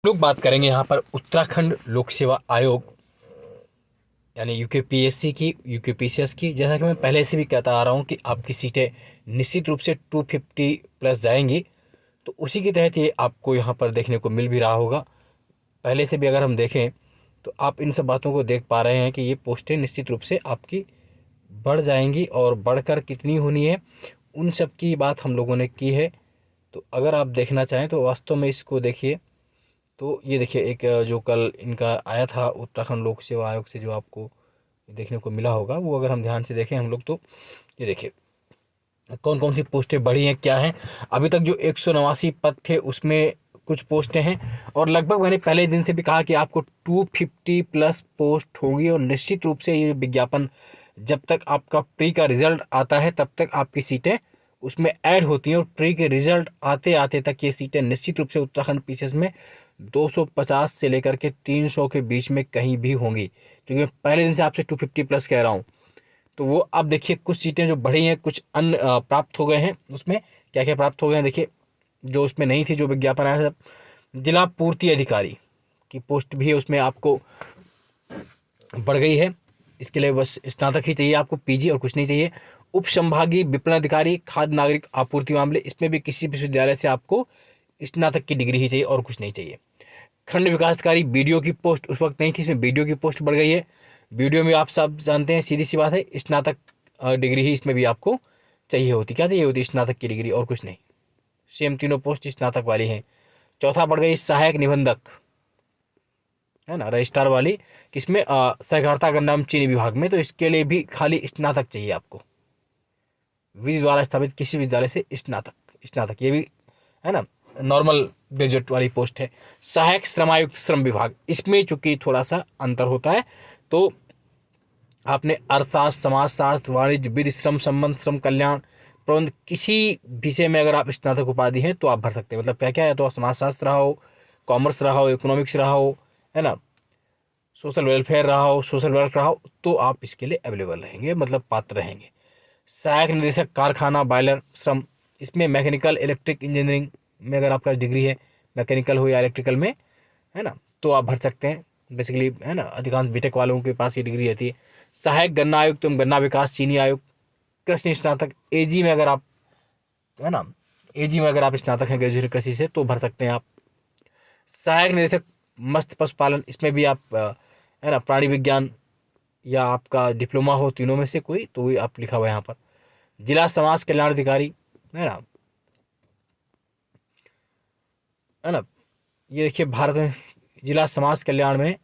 लोग बात करेंगे यहाँ पर उत्तराखंड लोक सेवा आयोग यानी यूकेपीएससी की, यूकेपीसीएस की। जैसा कि मैं पहले से भी कहता आ रहा हूँ कि आपकी सीटें निश्चित रूप से 250 प्लस जाएंगी, तो उसी के तहत ये आपको यहाँ पर देखने को मिल भी रहा होगा। पहले से भी अगर हम देखें तो आप इन सब बातों को देख पा रहे हैं कि ये पोस्टें निश्चित रूप से आपकी बढ़ जाएंगी, और बढ़कर कितनी होनी है उन सब की बात हम लोगों ने की है। तो अगर आप देखना चाहें तो वास्तव में इसको देखिए। तो ये देखिए, एक जो कल इनका आया था उत्तराखंड लोक सेवा आयोग से, जो आपको देखने को मिला होगा, वो अगर हम ध्यान से देखें हम लोग, तो ये देखिए कौन कौन सी पोस्टें बढ़ी हैं, क्या हैं। अभी तक जो 189 पद थे उसमें कुछ पोस्टें हैं, और लगभग मैंने पहले दिन से भी कहा कि आपको 250 प्लस पोस्ट होगी। और निश्चित रूप से ये विज्ञापन जब तक आपका प्री का रिजल्ट आता है तब तक आपकी सीटें उसमें ऐड होती हैं, और प्री के रिजल्ट आते आते तक ये सीटें निश्चित रूप से उत्तराखंड पीसीएस में 250 से लेकर के 300 के बीच में कहीं भी होंगी, क्योंकि मैं पहले दिन से आपसे 250 प्लस कह रहा हूँ। तो वो अब देखिए, कुछ सीटें जो बढ़ी हैं, कुछ अन्य प्राप्त हो गए हैं। उसमें क्या क्या प्राप्त हो गए हैं देखिए, जो उसमें नहीं थी, जो विज्ञापन आया था, जिला पूर्ति अधिकारी की पोस्ट भी है, उसमें आपको बढ़ गई है। इसके लिए बस स्नातक ही चाहिए आपको, पीजी और कुछ नहीं चाहिए। उप संभागीय विपणन अधिकारी खाद्य नागरिक आपूर्ति मामले, इसमें भी किसी विश्वविद्यालय से आपको स्नातक की डिग्री ही चाहिए और कुछ नहीं चाहिए। खंड विकास अधिकारी बीडीओ की पोस्ट उस वक्त नहीं थी, इसमें बीडीओ की पोस्ट बढ़ गई है। बीडीओ में आप सब जानते हैं, सीधी सी बात है, स्नातक डिग्री ही इसमें भी आपको चाहिए होती। क्या चाहिए होती? स्नातक की डिग्री और कुछ नहीं। सेम तीनों पोस्ट स्नातक वाली हैं। चौथा बढ़ गई सहायक निबंधक, है ना, रजिस्ट्रार वाली, किसमें सहकारिता गन्ना एवं चीनी विभाग में। तो इसके लिए भी खाली स्नातक चाहिए आपको, विधि द्वारा स्थापित किसी विद्यालय से स्नातक। स्नातक ये भी है ना, नॉर्मल ग्रेजुएट वाली पोस्ट है। सहायक श्रमायुक्त श्रम विभाग, इसमें चूंकि थोड़ा सा अंतर होता है, तो आपने अर्थशास्त्र, समाजशास्त्र, वाणिज्य, विधि, श्रम संबंध, श्रम कल्याण प्रबंध, किसी विषय में अगर आप स्नातक उपाधि हैं तो आप भर सकते हैं। मतलब क्या क्या है, तो समाजशास्त्र रहा हो, कॉमर्स रहा हो, इकोनॉमिक्स रहा हो, है ना, सोशल वेलफेयर रहा हो, सोशल वर्क रहा हो, तो आप इसके लिए अवेलेबल रहेंगे, मतलब पात्र रहेंगे। सहायक निदेशक कारखाना बॉयलर श्रम, इसमें मैकेनिकल इलेक्ट्रिक इंजीनियरिंग में अगर आपका डिग्री है, मैकेनिकल हो या इलेक्ट्रिकल में, है ना, तो आप भर सकते हैं। बेसिकली है ना, अधिकांश बीटेक वालों के पास ये डिग्री रहती है। सहायक गन्ना आयुक्त एवं गन्ना विकास चीनी आयुक्त, कृषि स्नातक एजी में अगर आप, है ना, एजी में अगर आप स्नातक हैं ग्रेजुएट कृषि से, तो भर सकते हैं आप। सहायक निदेशक मत्स्य पशुपालन, इसमें भी आप है ना, प्राणी विज्ञान या आपका डिप्लोमा हो, तीनों में से कोई, तो वही आप लिखा हुआ है यहाँ पर। जिला समाज कल्याण अधिकारी, है ना, है ना, ये देखिए भारत में जिला समाज कल्याण में,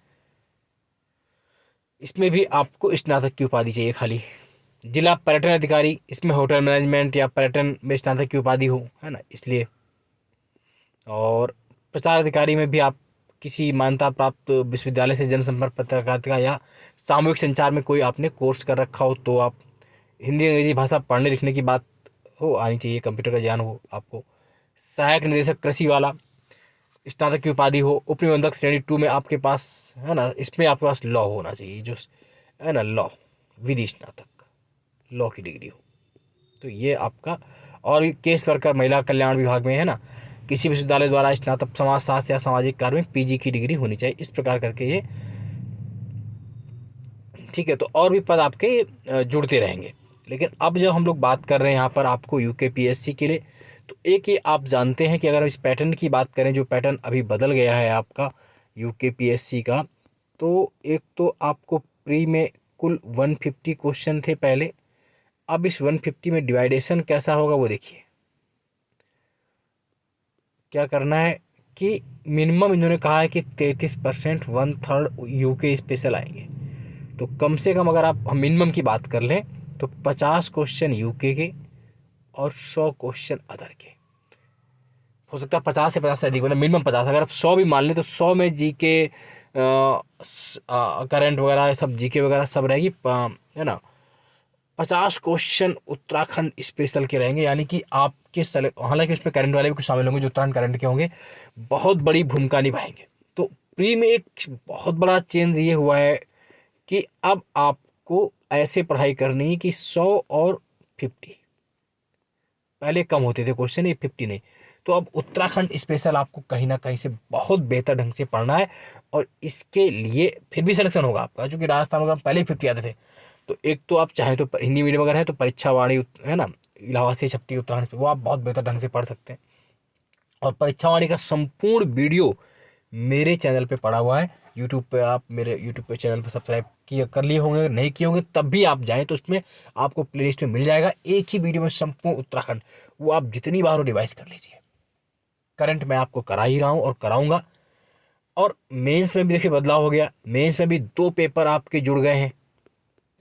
इसमें भी आपको स्नातक की उपाधि चाहिए खाली। जिला पर्यटन अधिकारी, इसमें होटल मैनेजमेंट या पर्यटन में स्नातक की उपाधि हो, है ना, इसलिए। और प्रचार अधिकारी में भी आप किसी मान्यता प्राप्त विश्वविद्यालय से जनसंपर्क पत्रकारिता या सामूहिक संचार में कोई आपने कोर्स कर रखा हो, तो आप हिंदी अंग्रेजी भाषा पढ़ने लिखने की बात हो आनी चाहिए, कंप्यूटर का ज्ञान हो आपको। सहायक निदेशक कृषि वाला, स्नातक की उपाधि हो। उप निबंधक श्रेणी 2 में आपके पास, है ना, इसमें आपके पास लॉ होना चाहिए, जो है ना, लॉ, विधि स्नातक, लॉ की डिग्री हो, तो ये आपका। और केस वर्कर महिला कल्याण विभाग में, है ना, किसी विश्वविद्यालय द्वारा स्नातक समाज शास्त्र या सामाजिक कार्य में पीजी की डिग्री होनी चाहिए। इस प्रकार करके ये, ठीक है। तो और भी पद आपके जुड़ते रहेंगे। लेकिन अब जब हम लोग बात कर रहे हैं यहाँ पर आपको यूकेपीएससी के लिए, तो एक ये आप जानते हैं कि अगर इस पैटर्न की बात करें, जो पैटर्न अभी बदल गया है आपका यूकेपीएससी का, तो एक तो आपको प्री में कुल 150 क्वेश्चन थे पहले। अब इस 150 में डिवाइडेशन कैसा होगा वो देखिए। क्या करना है कि मिनिमम इन्होंने कहा है कि 33%, 1/3 यूके स्पेशल आएंगे। तो कम से कम अगर आप हम मिनिमम की बात कर लें तो 50 क्वेश्चन यूके के और 100 क्वेश्चन अदर के। हो सकता है 50 से 50 से अधिक, मतलब मिनिमम 50। अगर आप 100 भी मान लें तो 100 में जीके, करंट वगैरह सब, जीके वगैरह सब रहेगी, है ना। 50 क्वेश्चन उत्तराखंड स्पेशल के रहेंगे, यानी कि आपके हालांकि उसमें करंट वाले भी कुछ शामिल होंगे जो उत्तराखंड करंट के होंगे, बहुत बड़ी भूमिका निभाएंगे। तो प्री में एक बहुत बड़ा चेंज ये हुआ है कि अब आपको ऐसे पढ़ाई करनी है कि 100 और 50, पहले कम होते थे क्वेश्चन, ये 50 नहीं, तो अब उत्तराखंड स्पेशल आपको कहीं ना कहीं से बहुत बेहतर ढंग से पढ़ना है, और इसके लिए फिर भी सिलेक्शन होगा आपका, क्योंकि राजस्थान वगैरह में पहले ही 50 आते थे। तो एक तो आप चाहें तो हिंदी मीडियम अगर है तो परीक्षा वाणी है ना, इलाहाबाद से छपती है उत्तराखंड से, वो आप बहुत बेहतर ढंग से पढ़ सकते हैं। और परीक्षा वाणी का संपूर्ण वीडियो मेरे चैनल पे पड़ा हुआ है यूट्यूब पे। आप मेरे यूट्यूब पे चैनल पे सब्सक्राइब किए कर लिए होंगे, अगर नहीं किए होंगे तब भी आप जाएँ तो उसमें आपको प्लेलिस्ट में मिल जाएगा, एक ही वीडियो में संपूर्ण उत्तराखंड, वो आप जितनी बार हो रिवाइज कर लीजिए। करंट मैं आपको करा ही रहा हूँ और कराऊंगा। और मेंस में भी देखिए बदलाव हो गया, मेंस में भी 2 पेपर आपके जुड़ गए हैं,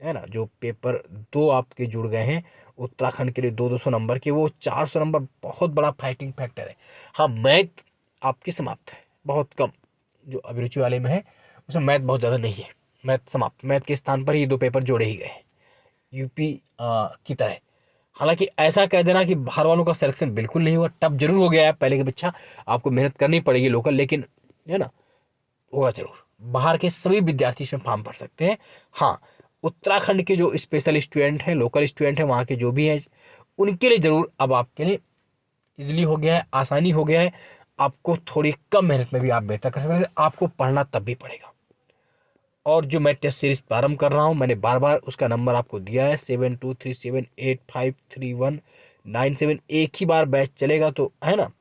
है ना, जो पेपर 2 आपके जुड़ गए हैं उत्तराखंड के लिए 200 नंबर के, वो 400 नंबर बहुत बड़ा फाइटिंग फैक्टर है। हाँ, मैथ आपकी समाप्त है, बहुत कम जो अभिरुचि वाले में है उसमें मैथ बहुत ज़्यादा नहीं है, मैथ समाप्त, मैथ के स्थान पर ही 2 पेपर जोड़े ही गए हैं यूपी की तरह। हालांकि ऐसा कह देना कि बाहर वालों का सिलेक्शन बिल्कुल नहीं हुआ, टफ जरूर हो गया है पहले की अपेक्षा, आपको मेहनत करनी पड़ेगी लोकल, लेकिन है ना, होगा जरूर। बाहर के सभी विद्यार्थी इसमें फॉर्म भर सकते हैं। हाँ, उत्तराखंड के जो स्पेशल स्टूडेंट हैं, लोकल स्टूडेंट हैं, वहाँ के जो भी हैं, उनके लिए ज़रूर अब आपके लिए इजीली हो गया है, आसानी हो गया है। आपको थोड़ी कम मेहनत में भी आप बेहतर कर सकते हैं, आपको पढ़ना तब भी पड़ेगा। और जो मैं टेस्ट सीरीज प्रारंभ कर रहा हूँ, मैंने बार बार उसका नंबर आपको दिया है 7237853197, एक ही बार बैच चलेगा, तो है ना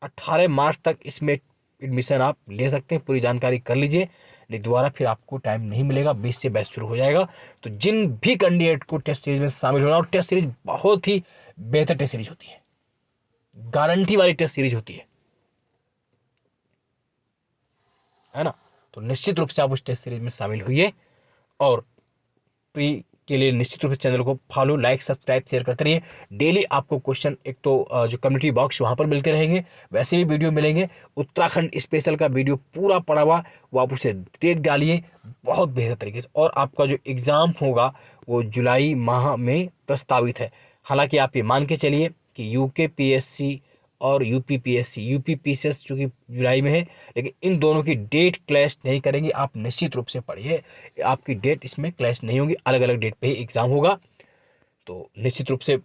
18 मार्च तक इसमें एडमिशन आप ले सकते हैं, पूरी जानकारी कर लीजिए, नहीं दोबारा फिर आपको टाइम नहीं मिलेगा, 20 से बैच शुरू हो जाएगा। तो जिन भी कैंडिडेट को टेस्ट सीरीज में शामिल होना, और टेस्ट सीरीज बहुत ही बेहतर टेस्ट सीरीज होती है, गारंटी वाली टेस्ट सीरीज होती है ना, तो निश्चित रूप से आप उस टेस्ट सीरीज में शामिल हुई। और प्री के लिए निश्चित रूप से चैनल को फॉलो, लाइक, सब्सक्राइब, शेयर करते रहिए। डेली आपको क्वेश्चन एक तो जो कम्युनिटी बॉक्स वहाँ पर मिलते रहेंगे, वैसे भी वीडियो मिलेंगे। उत्तराखंड स्पेशल का वीडियो पूरा पड़ा हुआ, वो आप उसे देख डालिए बहुत बेहतर तरीके से। और आपका जो एग्ज़ाम होगा वो जुलाई माह में प्रस्तावित है। हालांकि आप ये मान के चलिए कि यूकेपीएससी और यूपीपीएससी चूँकि जुलाई में है, लेकिन इन दोनों की डेट क्लैश नहीं करेंगी, आप निश्चित रूप से पढ़िए, आपकी डेट इसमें क्लैश नहीं होगी, अलग अलग डेट पे ही एग्ज़ाम होगा। तो निश्चित रूप से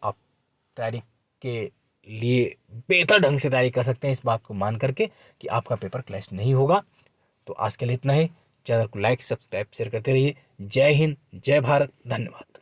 आप तैयारी के लिए बेहतर ढंग से तैयारी कर सकते हैं, इस बात को मान करके कि आपका पेपर क्लैश नहीं होगा। तो आज के लिए इतना ही। चैनल को लाइक, सब्सक्राइब, शेयर करते रहिए। जय हिंद, जय भारत, धन्यवाद।